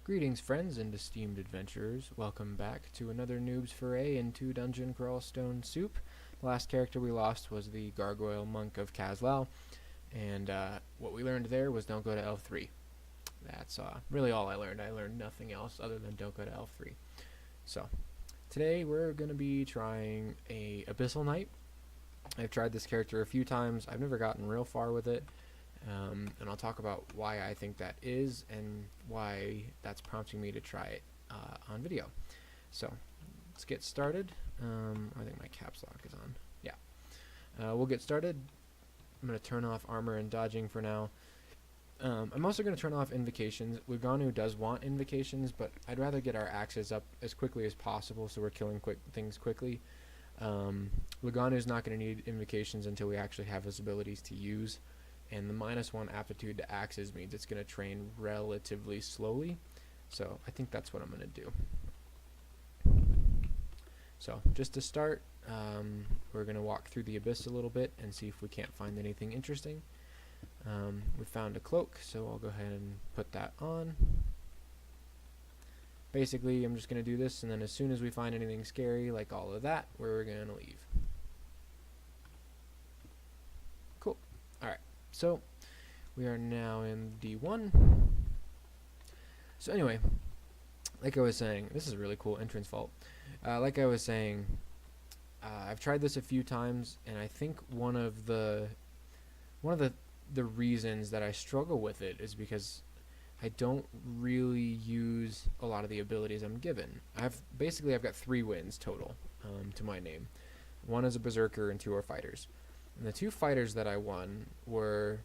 Greetings, friends and esteemed adventurers. Welcome back to another Noob's Foray into Dungeon Crawl Stone Soup. The last character we lost was the Gargoyle Monk of Kazlal, and what we learned there was don't go to Elf 3. That's really all I learned. I learned nothing else other than don't go to Elf 3. So, today we're going to be trying a Abyssal Knight. I've tried this character a few times. I've never gotten real far with it. And I'll talk about why I think that is and why that's prompting me to try it on video. So let's get started. I think my caps lock is on. Yeah. We'll get started. I'm going to turn off armor and dodging for now. I'm also going to turn off invocations. Luganu does want invocations, but I'd rather get our axes up as quickly as possible so we're killing things quickly. Luganu's not going to need invocations until we actually have his abilities to use. And the -1 aptitude to axes means it's going to train relatively slowly. So I think that's what I'm going to do. So just to start, we're going to walk through the abyss a little bit and see if we can't find anything interesting. We found a cloak, so I'll go ahead and put that on. Basically, I'm just going to do this, and then as soon as we find anything scary, like all of that, we're going to leave. Cool. Alright. So, we are now in D1. So anyway, like I was saying, this is a really cool entrance vault. Like I was saying, I've tried this a few times, and I think one of the reasons that I struggle with it is because I don't really use a lot of the abilities I'm given. I've got 3 wins total to my name. 1 is a berserker and 2 are fighters. And the 2 fighters that I won were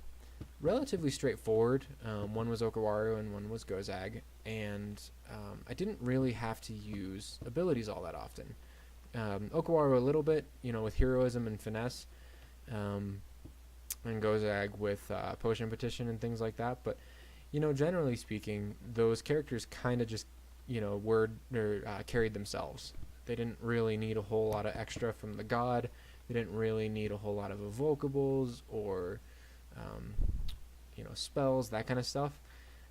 relatively straightforward. One was Okawaru and one was Gozag, and I didn't really have to use abilities all that often. Okawaru a little bit, with heroism and finesse, and Gozag with potion petition and things like that. But generally speaking, those characters kind of just carried themselves. They didn't really need a whole lot of extra from the god. They didn't really need a whole lot of evocables or, spells, that kind of stuff.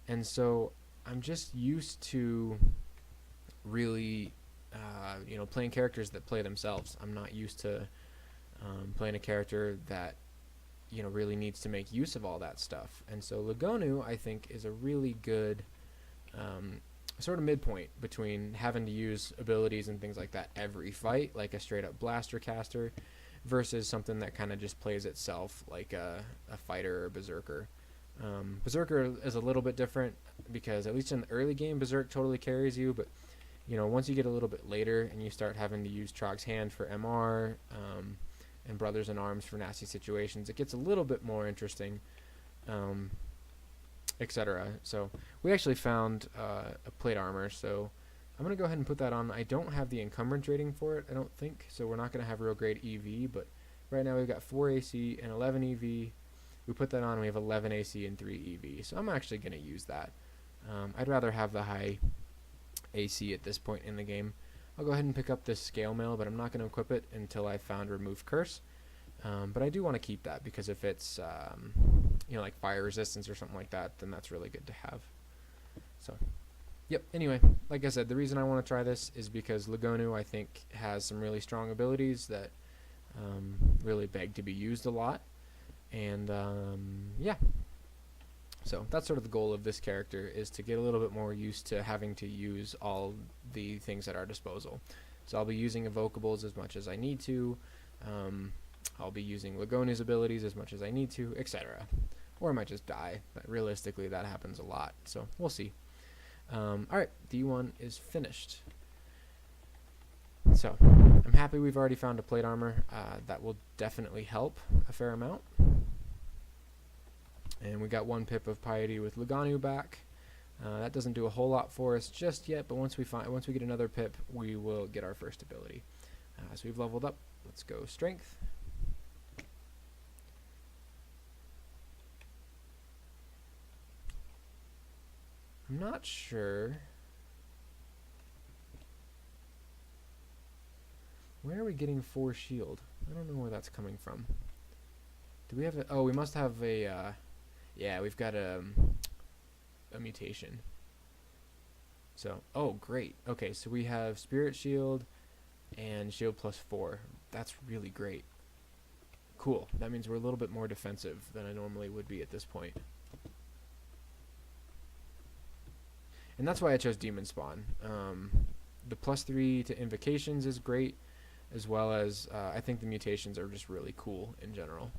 And so I'm just used to really, playing characters that play themselves. I'm not used to playing a character that, really needs to make use of all that stuff. And so Luganu, I think, is a really good sort of midpoint between having to use abilities and things like that every fight, like a straight-up blaster caster, versus something that kind of just plays itself like a fighter or berserker. Berserker is a little bit different because at least in the early game, Berserk totally carries you, but once you get a little bit later and you start having to use Trog's Hand for MR and Brothers in Arms for nasty situations, it gets a little bit more interesting, etc. So we actually found a plate armor, so I'm going to go ahead and put that on. I don't have the encumbrance rating for it, I don't think, so we're not going to have real great EV, but right now we've got 4 AC and 11 EV. We put that on, and we have 11 AC and 3 EV, so I'm actually going to use that. I'd rather have the high AC at this point in the game. I'll go ahead and pick up this scale mail, but I'm not going to equip it until I found Remove Curse. But I do want to keep that, because if it's, like fire resistance or something like that, then that's really good to have. So, yep, anyway, like I said, the reason I want to try this is because Luganu, I think, has some really strong abilities that really beg to be used a lot. And, yeah. So that's sort of the goal of this character, is to get a little bit more used to having to use all the things at our disposal. So I'll be using evocables as much as I need to. I'll be using Luganu's abilities as much as I need to, etc. Or I might just die. But realistically, that happens a lot. So we'll see. Alright, D1 is finished. So, I'm happy we've already found a plate armor. That will definitely help a fair amount. And we got 1 pip of piety with Luganu back. That doesn't do a whole lot for us just yet, but once we get another pip, we will get our first ability. So we've leveled up. Let's go strength. I'm not sure. Where are we getting 4 shield? I don't know where that's coming from. Do we have a... Oh, we must have a... yeah, we've got a mutation. So, oh, great. Okay, so we have Spirit Shield and Shield +4. That's really great. Cool. That means we're a little bit more defensive than I normally would be at this point. And that's why I chose Demonspawn. The +3 to invocations is great, as well as I think the mutations are just really cool in general.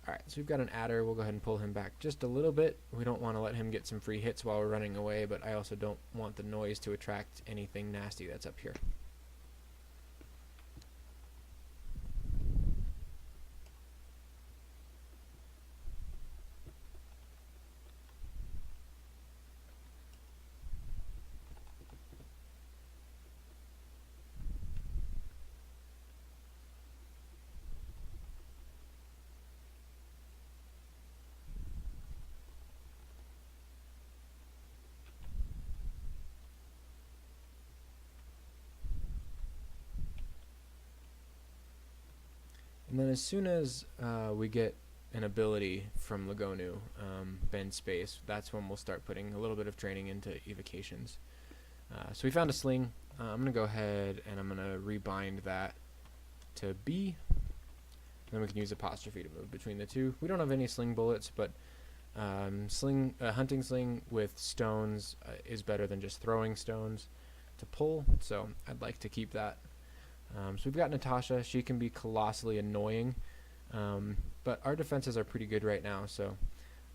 Alright, so we've got an adder. We'll go ahead and pull him back just a little bit. We don't want to let him get some free hits while we're running away, but I also don't want the noise to attract anything nasty that's up here. And then as soon as we get an ability from Lagonu, Bend Space, that's when we'll start putting a little bit of training into evocations. So we found a sling. I'm going to go ahead and I'm going to rebind that to B. Then we can use apostrophe to move between the two. We don't have any sling bullets, but hunting sling with stones is better than just throwing stones to pull, so I'd like to keep that. So we've got Natasha. She can be colossally annoying, but our defenses are pretty good right now, so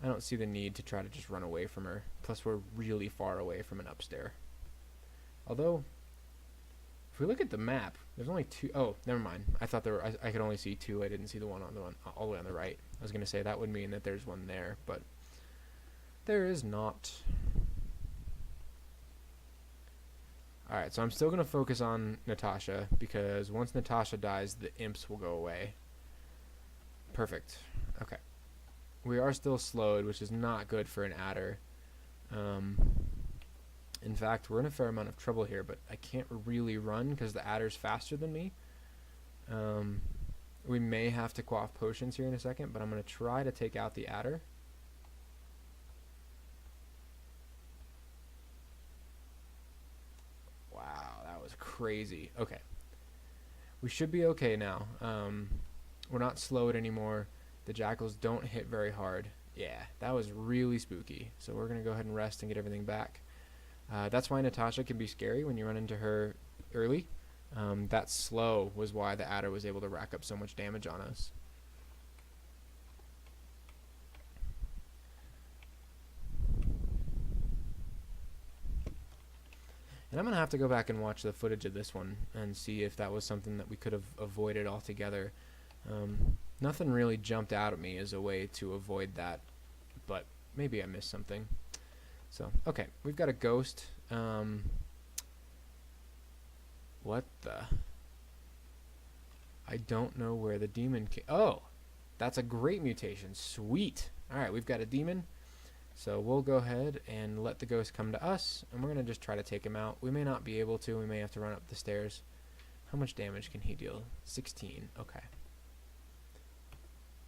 I don't see the need to try to just run away from her. Plus, we're really far away from an upstair. Although, if we look at the map, there's only two. Oh, never mind. I thought there were. I could only see two. I didn't see the one all the way on the right. I was going to say that would mean that there's one there, but there is not. Alright, so I'm still going to focus on Natasha, because once Natasha dies, the imps will go away. Perfect. Okay. We are still slowed, which is not good for an adder. In fact, we're in a fair amount of trouble here, but I can't really run because the adder's faster than me. We may have to quaff potions here in a second, but I'm going to try to take out the adder. Crazy. Okay. We should be okay now. We're not slowed anymore. The jackals don't hit very hard. Yeah, that was really spooky. So we're going to go ahead and rest and get everything back. That's why Natasha can be scary when you run into her early. That slow was why the adder was able to rack up so much damage on us. And I'm going to have to go back and watch the footage of this one and see if that was something that we could have avoided altogether. Nothing really jumped out at me as a way to avoid that, but maybe I missed something. So, okay, we've got a ghost. What the? I don't know where the demon came. Oh, that's a great mutation. Sweet. Alright, we've got a demon. So we'll go ahead and let the ghost come to us, and we're going to just try to take him out. We may not be able to. We may have to run up the stairs. How much damage can he deal? 16. Okay.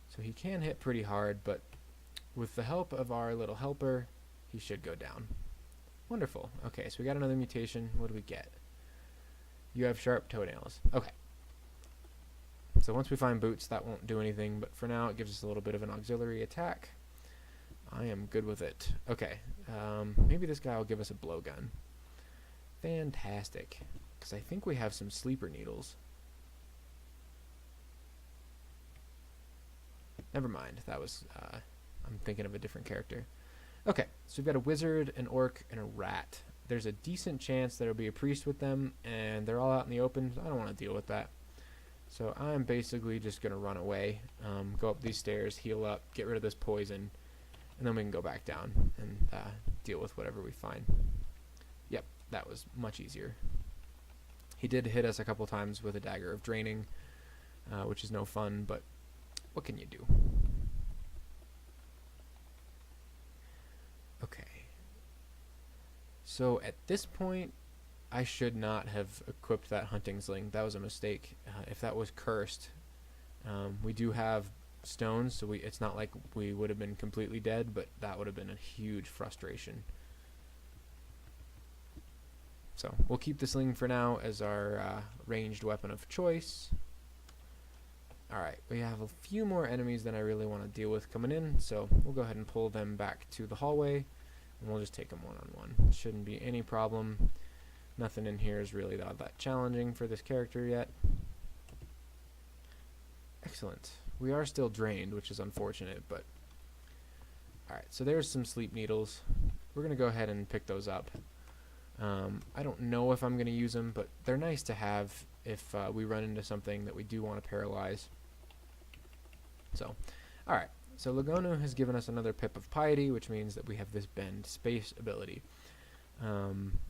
So he can hit pretty hard, but with the help of our little helper, he should go down. Wonderful. Okay, so we got another mutation. What do we get? You have sharp toenails. Okay. So once we find boots, that won't do anything, but for now it gives us a little bit of an auxiliary attack. I am good with it. Okay, maybe this guy will give us a blowgun. Fantastic, because I think we have some sleeper needles. Never mind, that was, I'm thinking of a different character. Okay, so we've got a wizard, an orc, and a rat. There's a decent chance there'll be a priest with them, and they're all out in the open, so I don't want to deal with that. So I'm basically just going to run away, go up these stairs, heal up, get rid of this poison, and then we can go back down and deal with whatever we find. Yep, that was much easier. He did hit us a couple times with a dagger of draining, which is no fun, but what can you do? Okay. So at this point, I should not have equipped that hunting sling. That was a mistake. If that was cursed, we do have stones, so it's not like we would have been completely dead, but that would have been a huge frustration. So we'll keep the sling for now as our ranged weapon of choice. Alright, we have a few more enemies than I really want to deal with coming in, so we'll go ahead and pull them back to the hallway, and we'll just take them one-on-one. Shouldn't be any problem. Nothing in here is really all that challenging for this character yet. Excellent. We are still drained, which is unfortunate, but... Alright, so there's some sleep needles. We're going to go ahead and pick those up. I don't know if I'm going to use them, but they're nice to have if we run into something that we do want to paralyze. So, alright. So Lagonu has given us another Pip of Piety, which means that we have this Bend Space ability.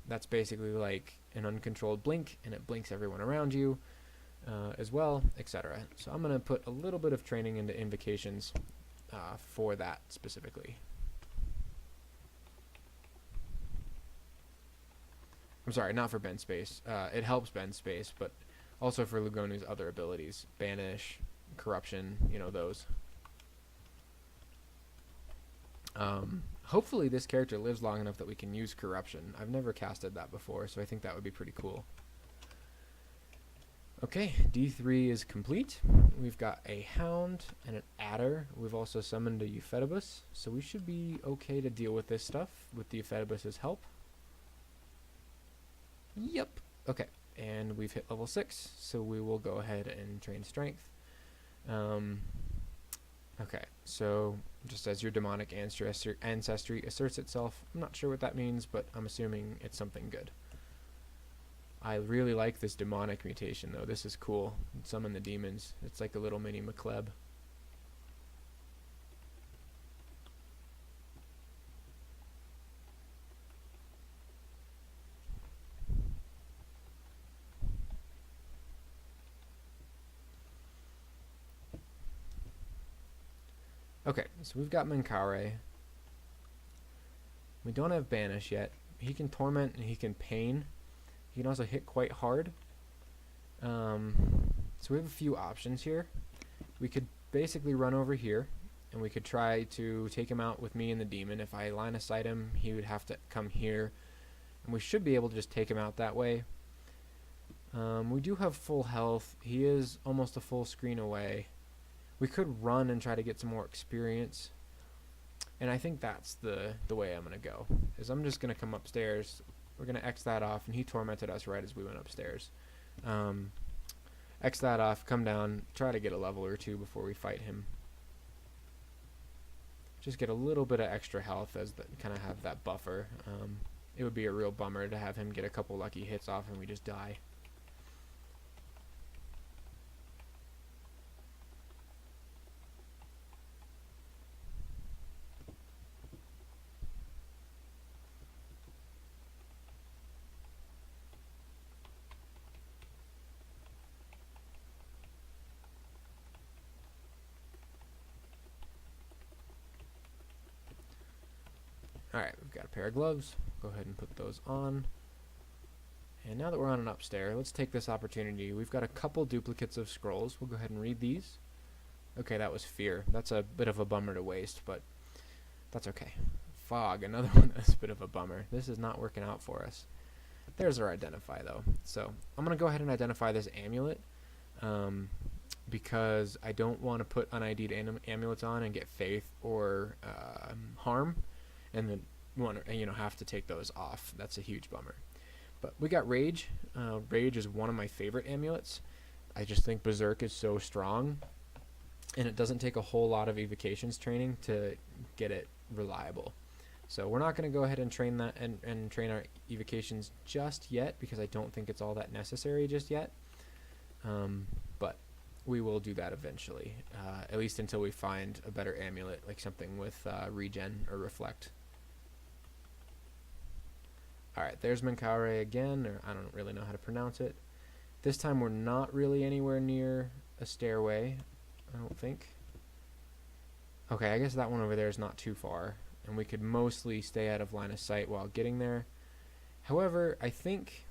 That's basically like an uncontrolled blink, and it blinks everyone around you as well, etc. So I'm going to put a little bit of training into invocations for that specifically. I'm sorry, not for Bend Space. It helps Bend Space, but also for Lugonu's other abilities. Banish, Corruption, you know, those. Hopefully this character lives long enough that we can use Corruption. I've never casted that before, so I think that would be pretty cool. Okay, D3 is complete. We've got a Hound and an Adder. We've also summoned a Euphetabus, so we should be okay to deal with this stuff with the Euphetabus's help. Yep. Okay, and we've hit level 6, so we will go ahead and train Strength. Okay, so just as your demonic ancestry asserts itself, I'm not sure what that means, but I'm assuming it's something good. I really like this demonic mutation, though. This is cool. Summon the demons. It's like a little mini McCleb. Okay, so we've got Menkare. We don't have Banish yet. He can Torment and he can Pain. He can also hit quite hard. So we have a few options here. We could basically run over here, and we could try to take him out with me and the demon. If I line of sight him, he would have to come here, and we should be able to just take him out that way. We do have full health. He is almost a full screen away. We could run and try to get some more experience, and I think that's the way I'm going to go. Is I'm just going to come upstairs. We're going to X that off, and he tormented us right as we went upstairs. X that off, come down, try to get a level or two before we fight him. Just get a little bit of extra health as kind of have that buffer. It would be a real bummer to have him get a couple lucky hits off and we just die. Alright, we've got a pair of gloves. Go ahead and put those on. And now that we're on an upstairs, let's take this opportunity. We've got a couple duplicates of scrolls. We'll go ahead and read these. Okay, that was Fear. That's a bit of a bummer to waste, but that's okay. Fog, another one that's a bit of a bummer. This is not working out for us. There's our Identify, though. So I'm going to go ahead and identify this amulet because I don't want to put unID'd amulets on and get Faith or Harm, and then have to take those off. That's a huge bummer. But we got Rage. Rage is one of my favorite amulets. I just think Berserk is so strong, and it doesn't take a whole lot of evocations training to get it reliable. So we're not going to go ahead and train that and train our evocations just yet because I don't think it's all that necessary just yet. But we will do that eventually, at least until we find a better amulet, like something with regen or reflect. Alright, there's Menkare again, or I don't really know how to pronounce it. This time we're not really anywhere near a stairway, I don't think. Okay, I guess that one over there is not too far, and we could mostly stay out of line of sight while getting there. However, I think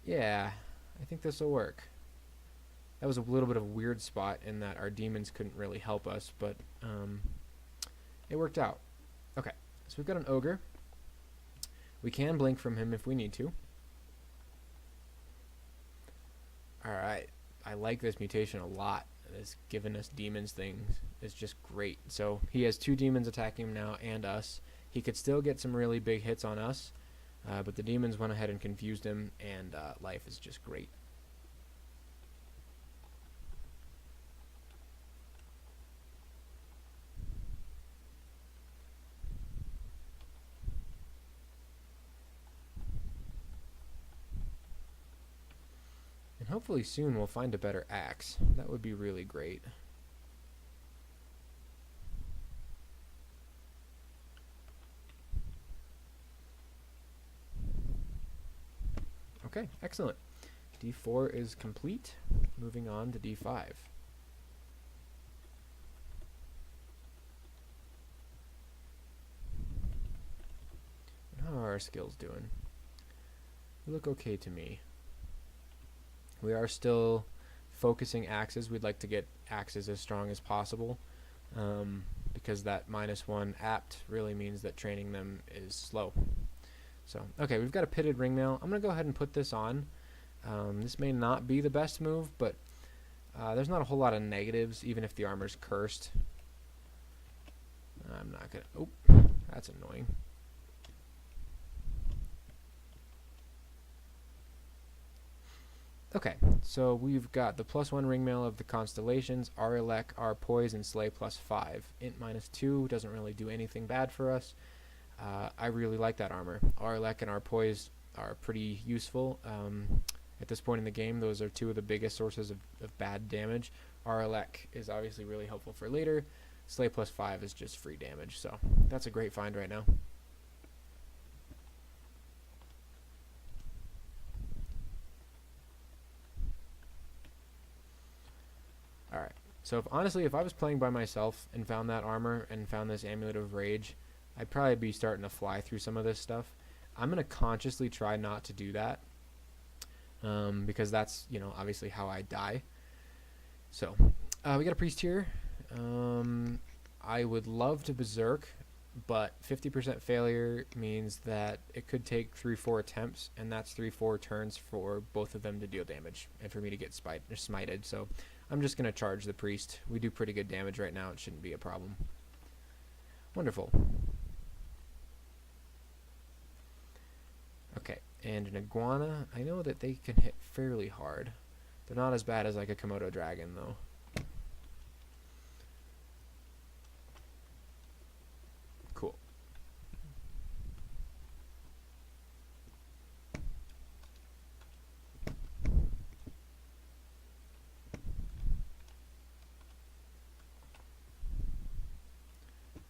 this will work. That was a little bit of a weird spot in that our demons couldn't really help us, but it worked out. Okay, so we've got an ogre. We can blink from him if we need to. Alright, I like this mutation a lot. It's given us demons things. It's just great. So he has 2 demons attacking him now and us. He could still get some really big hits on us, but the demons went ahead and confused him, and life is just great. And hopefully soon we'll find a better axe. That would be really great. Okay, excellent. D4 is complete. Moving on to D5. How are our skills doing? They look okay to me. We are still focusing axes. We'd like to get axes as strong as possible, because that -1 apt really means that training them is slow. So, okay, we've got a pitted ringmail. I'm going to go ahead and put this on. This may not be the best move, but there's not a whole lot of negatives, even if the armor's cursed. I'm not going to... Oh, that's annoying. Okay, so we've got the +1 ringmail of the constellations, our elect, our poise, and slay +5. Int -2 doesn't really do anything bad for us. I really like that armor. Our elect and our poise are pretty useful. At this point in the game, those are 2 of the biggest sources of bad damage. Our elect is obviously really helpful for later. Slay +5 is just free damage, so that's a great find right now. Alright, so honestly, if I was playing by myself and found that armor and found this Amulet of Rage, I'd probably be starting to fly through some of this stuff. I'm going to consciously try not to do that, because that's, you know, obviously how I die. So, we got a priest here. I would love to berserk, but 50% failure means that it could take 3-4 attempts, and that's 3-4 turns for both of them to deal damage, and for me to get smited. So I'm just going to charge the priest. We do pretty good damage right now. It shouldn't be a problem. Wonderful. Okay, and an iguana. I know that they can hit fairly hard. They're not as bad as like a Komodo dragon, though. Cool.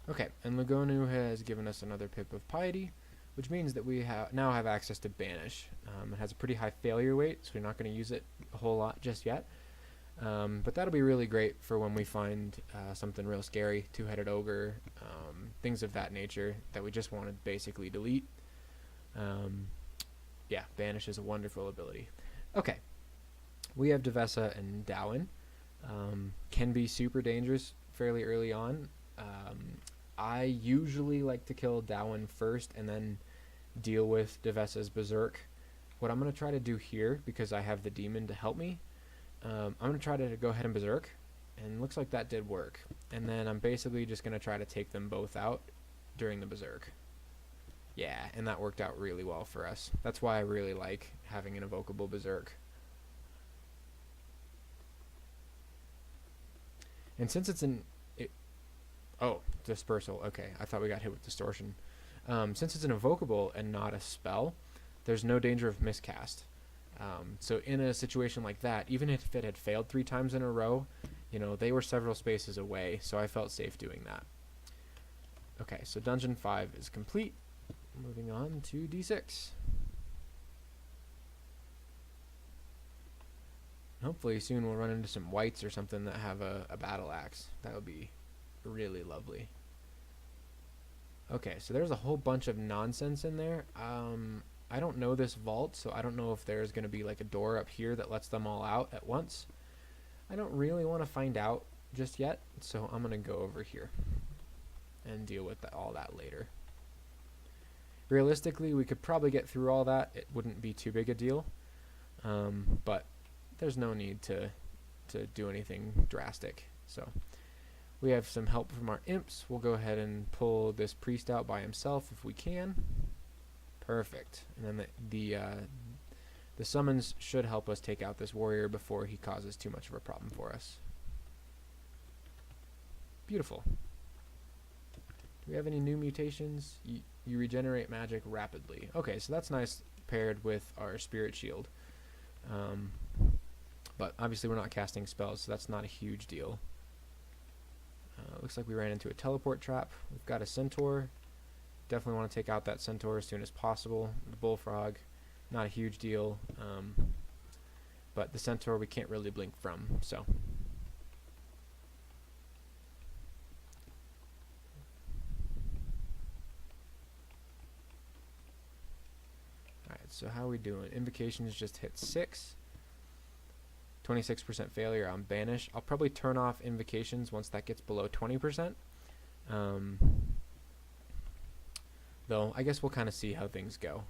Okay, and Lagonu has given us another pip of piety, which means that we now have access to banish. It has a pretty high failure rate, so we're not going to use it a whole lot just yet. But that'll be really great for when we find something real scary, 2-headed ogre, things of that nature that we just want to basically delete. Yeah, banish is a wonderful ability. Okay, we have Devessa and Dowin. Can be super dangerous fairly early on. I usually like to kill Dowin first and then deal with Devessa's Berserk. What I'm going to try to do here, because I have the demon to help me, I'm going to try to go ahead and Berserk, and looks like that did work. And then I'm basically just going to try to take them both out during the Berserk. Yeah, and that worked out really well for us. That's why I really like having an evocable Berserk. And since it's an... Oh, dispersal. Okay, I thought we got hit with distortion. Since it's an evocable and not a spell, there's no danger of miscast. So in a situation like that, even if it had failed 3 times in a row, you know, they were several spaces away, so I felt safe doing that. Okay, so Dungeon 5 is complete. Moving on to D6. Hopefully soon we'll run into some whites or something that have a battle axe. That would be really lovely. Okay, so there's a whole bunch of nonsense in there. I don't know this vault, so I don't know if there's going to be like a door up here that lets them all out at once. I don't really want to find out just yet, so I'm going to go over here and deal with all that later. Realistically, we could probably get through all that. It wouldn't be too big a deal, but there's no need to do anything drastic. So we have some help from our imps. We'll go ahead and pull this priest out by himself if we can. Perfect. And then the summons should help us take out this warrior before he causes too much of a problem for us. Beautiful. Do we have any new mutations? You regenerate magic rapidly. Okay, so that's nice paired with our spirit shield. But obviously we're not casting spells, so that's not a huge deal. Looks like we ran into a teleport trap. We've got a centaur. Definitely want to take out that centaur as soon as possible. The bullfrog, not a huge deal. But the centaur we can't really blink from, so. Alright, so how are we doing? Invocations just hit 6. 26% failure on banish. I'll probably turn off invocations once that gets below 20%. Though I guess we'll kind of see how things go.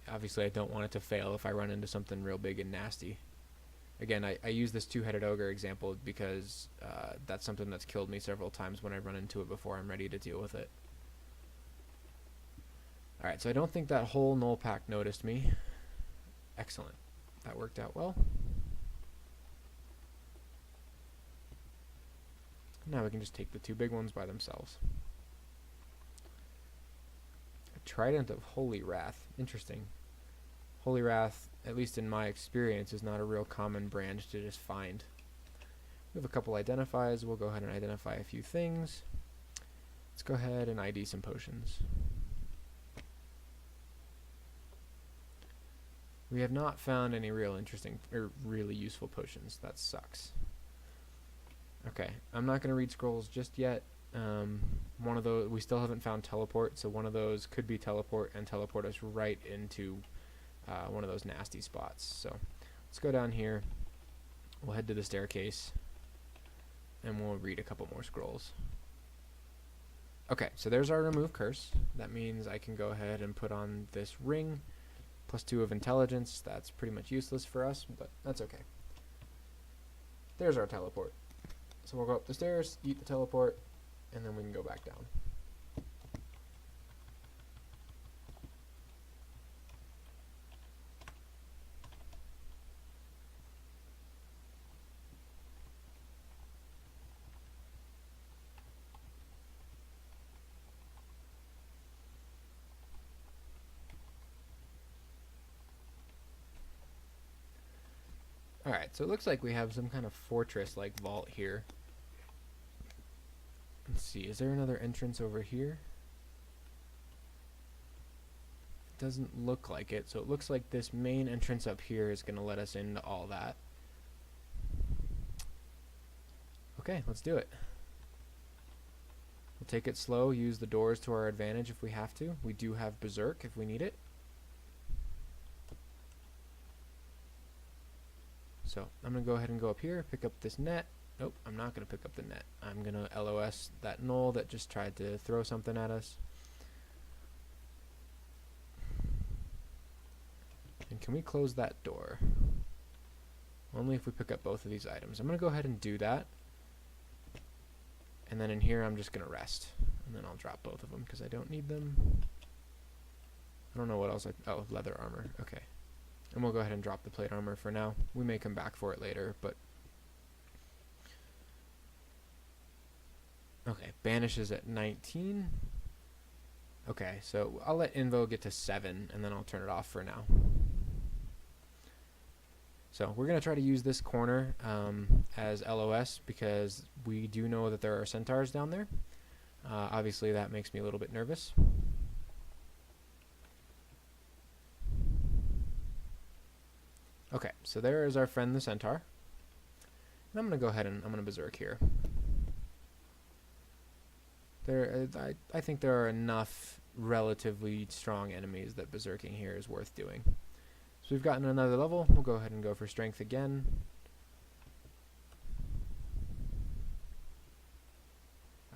Obviously I don't want it to fail if I run into something real big and nasty. Again, I use this two-headed ogre example because that's something that's killed me several times when I run into it before I'm ready to deal with it. Alright, so I don't think that whole null pack noticed me. Excellent. That worked out well. Now we can just take the two big ones by themselves. A Trident of Holy Wrath. Interesting. Holy Wrath, at least in my experience, is not a real common brand to just find. We have a couple identifies. We'll go ahead and identify a few things. Let's go ahead and ID some potions. We have not found any real interesting or really useful potions. That sucks. Okay, I'm not going to read scrolls just yet. One of those, we still haven't found teleport, so one of those could be teleport and teleport us right into one of those nasty spots. So let's go down here. We'll head to the staircase and we'll read a couple more scrolls. Okay, so there's our remove curse. That means I can go ahead and put on this ring. +2 of intelligence. That's pretty much useless for us, but that's okay. There's our teleport. So we'll go up the stairs, eat the teleport, and then we can go back down. Alright, so it looks like we have some kind of fortress-like vault here. Let's see, is there another entrance over here? It doesn't look like it, so it looks like this main entrance up here is going to let us into all that. Okay, let's do it. We'll take it slow, use the doors to our advantage if we have to. We do have Berserk if we need it. So I'm going to go ahead and go up here, pick up this net. Nope, I'm not going to pick up the net. I'm going to LOS that gnoll that just tried to throw something at us. And can we close that door? Only if we pick up both of these items. I'm going to go ahead and do that. And then in here I'm just going to rest. And then I'll drop both of them because I don't need them. I don't know what else oh, leather armor. Okay. And we'll go ahead and drop the plate armor for now. We may come back for it later, but... Okay, banish is at 19. Okay, so I'll let Invo get to 7, and then I'll turn it off for now. So we're going to try to use this corner as LOS, because we do know that there are centaurs down there. Obviously that makes me a little bit nervous. Okay, so there is our friend the centaur. And I'm going to go ahead and I'm going to berserk here. I think there are enough relatively strong enemies that berserking here is worth doing. So we've gotten another level. We'll go ahead and go for strength again.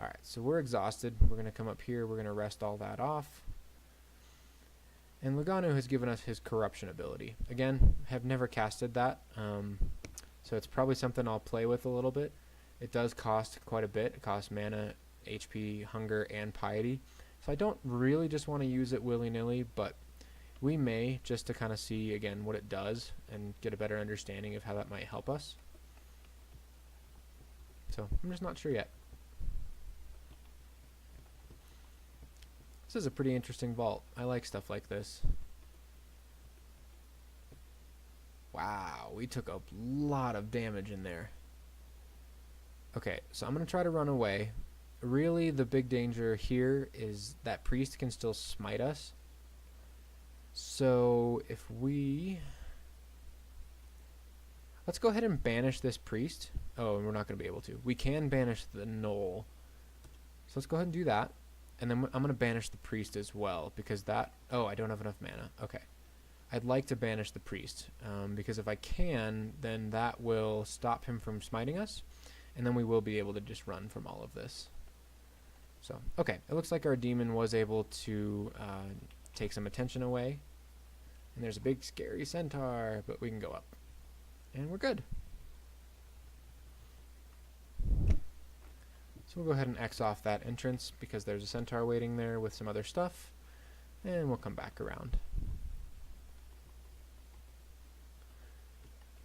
Alright, so we're exhausted. We're going to come up here. We're going to rest all that off. And Lugano has given us his corruption ability. Again, have never casted that, so it's probably something I'll play with a little bit. It does cost quite a bit. It costs mana, HP, hunger, and piety. So I don't really just want to use it willy-nilly, but we may, just to kind of see, again, what it does and get a better understanding of how that might help us. So I'm just not sure yet. This is a pretty interesting vault. I like stuff like this. Wow, we took a lot of damage in there. Okay, so I'm going to try to run away. Really, the big danger here is that priest can still smite us. So if we... let's go ahead and banish this priest. Oh, and we're not going to be able to. We can banish the gnoll. So let's go ahead and do that. And then I'm going to banish the priest as well, because that... oh, I don't have enough mana. Okay. I'd like to banish the priest, because if I can, then that will stop him from smiting us, and then we will be able to just run from all of this. So, okay. It looks like our demon was able to take some attention away. And there's a big scary centaur, but we can go up. And we're good. So we'll go ahead and X off that entrance because there's a centaur waiting there with some other stuff, and we'll come back around.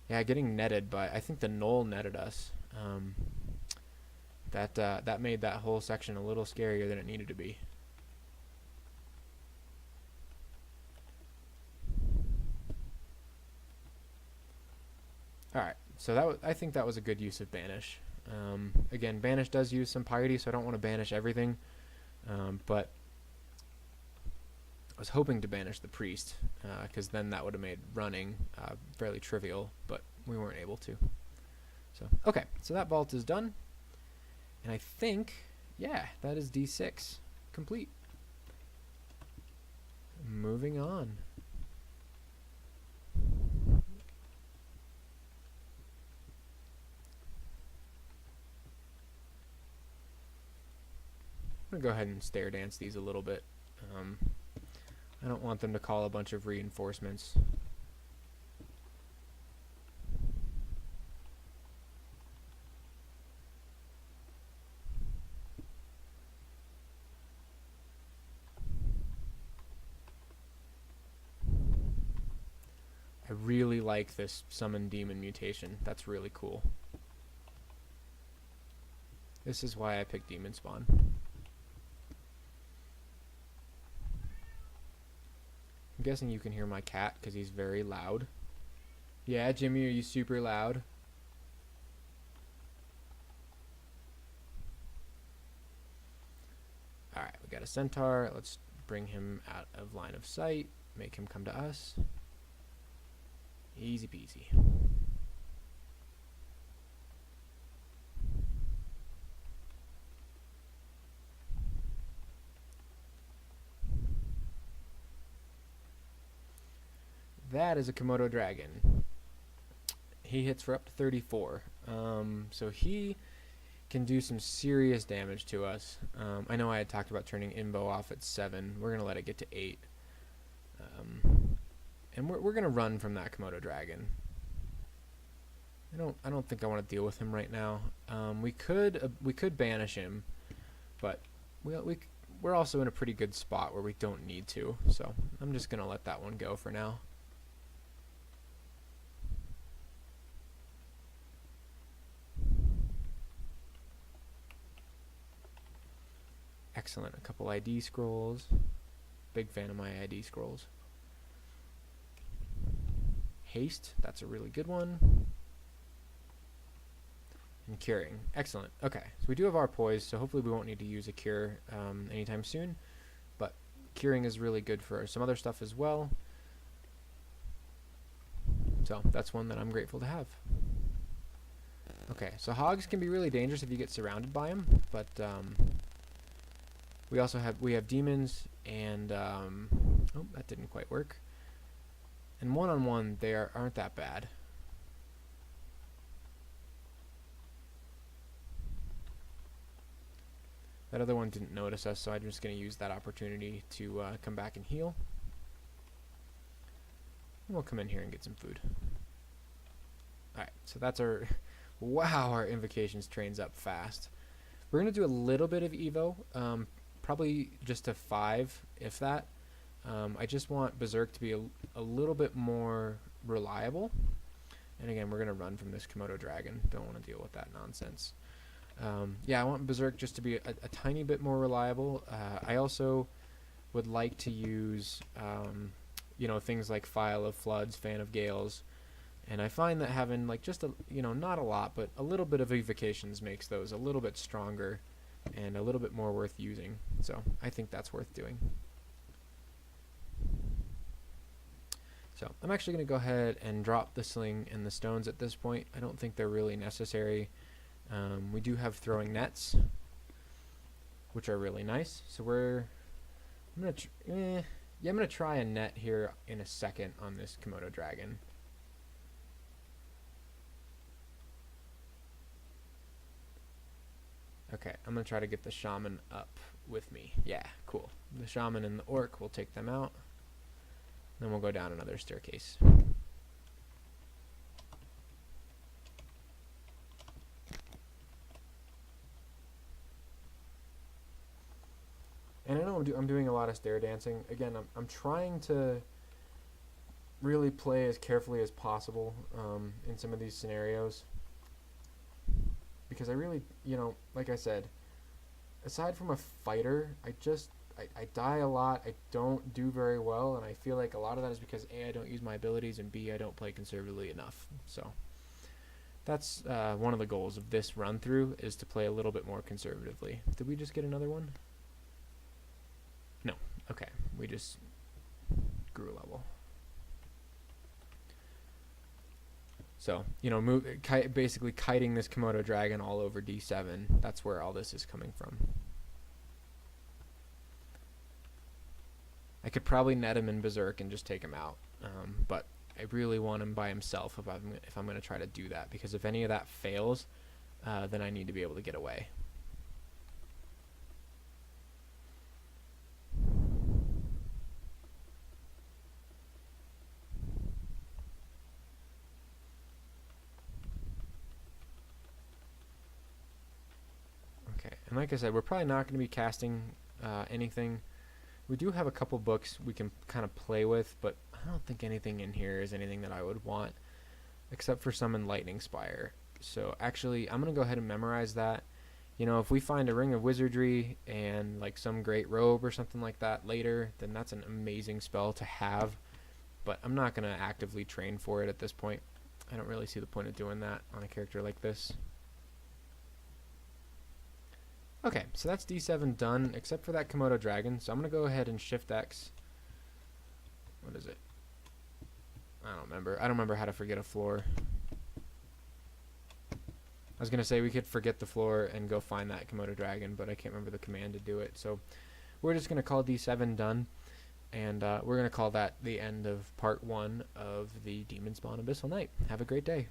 Yeah, getting netted by, I think the gnoll netted us. That made that whole section a little scarier than it needed to be. Alright, so I think that was a good use of banish. Again, banish does use some piety, so I don't want to banish everything, but I was hoping to banish the priest, because then that would have made running fairly trivial, but we weren't able to. So, okay, so that vault is done, and I think, yeah, that is D6 complete. Moving on. I'm going to go ahead and stair dance these a little bit. I don't want them to call a bunch of reinforcements. I really like this summon demon mutation. That's really cool. This is why I picked Demonspawn. I'm guessing you can hear my cat because he's very loud. Yeah, Jimmy, are you super loud? Alright, we got a centaur. Let's bring him out of line of sight. Make him come to us. Easy peasy. That is a Komodo dragon. He hits for up to 34. So he can do some serious damage to us. I know I had talked about turning Imbo off at 7. We're going to let it get to 8. And we're going to run from that Komodo dragon. I don't think I want to deal with him right now. We could banish him, but we're also in a pretty good spot where we don't need to. So I'm just going to let that one go for now. Excellent. A couple ID scrolls. Big fan of my ID scrolls. Haste. That's a really good one. And curing. Excellent. Okay. So we do have our poise, so hopefully we won't need to use a cure anytime soon. But curing is really good for some other stuff as well. So that's one that I'm grateful to have. Okay. So hogs can be really dangerous if you get surrounded by them, but we also have demons, and oh, that didn't quite work. And one-on-one, they aren't that bad. That other one didn't notice us, so I'm just going to use that opportunity to come back and heal. And we'll come in here and get some food. Alright, so that's our... Wow, our invocations trains up fast. We're going to do a little bit of Evo, probably just a 5, if that. I just want Berserk to be a little bit more reliable. And again, we're going to run from this Komodo dragon. Don't want to deal with that nonsense. Yeah, I want Berserk just to be a tiny bit more reliable. I also would like to use, you know, things like File of Floods, Fan of Gales. And I find that having, like, just a, you know, not a lot, but a little bit of evocations makes those a little bit stronger and a little bit more worth using. So I think that's worth doing. So I'm actually going to go ahead and drop the sling and the stones at this point. I don't think they're really necessary. We do have throwing nets, which are really nice. So I'm gonna try a net here in a second on this Komodo dragon. Okay, I'm gonna try to get the shaman up with me. Yeah, cool. The shaman and the orc will take them out. Then we'll go down another staircase. And I know I'm doing a lot of stair dancing. Again, I'm trying to really play as carefully as possible in some of these scenarios. Because I really, you know, like I said, aside from a fighter, I die a lot. I don't do very well, and I feel like a lot of that is because A, I don't use my abilities, and B, I don't play conservatively enough. So that's one of the goals of this run through, is to play a little bit more conservatively. Did we just get another one? No. Okay. We just grew a level. So, you know, basically kiting this Komodo dragon all over D7. That's where all this is coming from. I could probably net him in Berserk and just take him out, but I really want him by himself if I'm going to try to do that, because if any of that fails, then I need to be able to get away. And like I said, we're probably not going to be casting anything. We do have a couple books we can kind of play with, but I don't think anything in here is anything that I would want, except for Summon Lightning Spire. So actually, I'm going to go ahead and memorize that. You know, if we find a Ring of Wizardry and like some great robe or something like that later, then that's an amazing spell to have. But I'm not going to actively train for it at this point. I don't really see the point of doing that on a character like this. Okay, so that's D7 done, except for that Komodo dragon. So I'm going to go ahead and Shift X. What is it? I don't remember. I don't remember how to forget a floor. I was going to say we could forget the floor and go find that Komodo dragon, but I can't remember the command to do it. So we're just going to call D7 done, and we're going to call that the end of part 1 of the Demonspawn Abyssal Knight. Have a great day.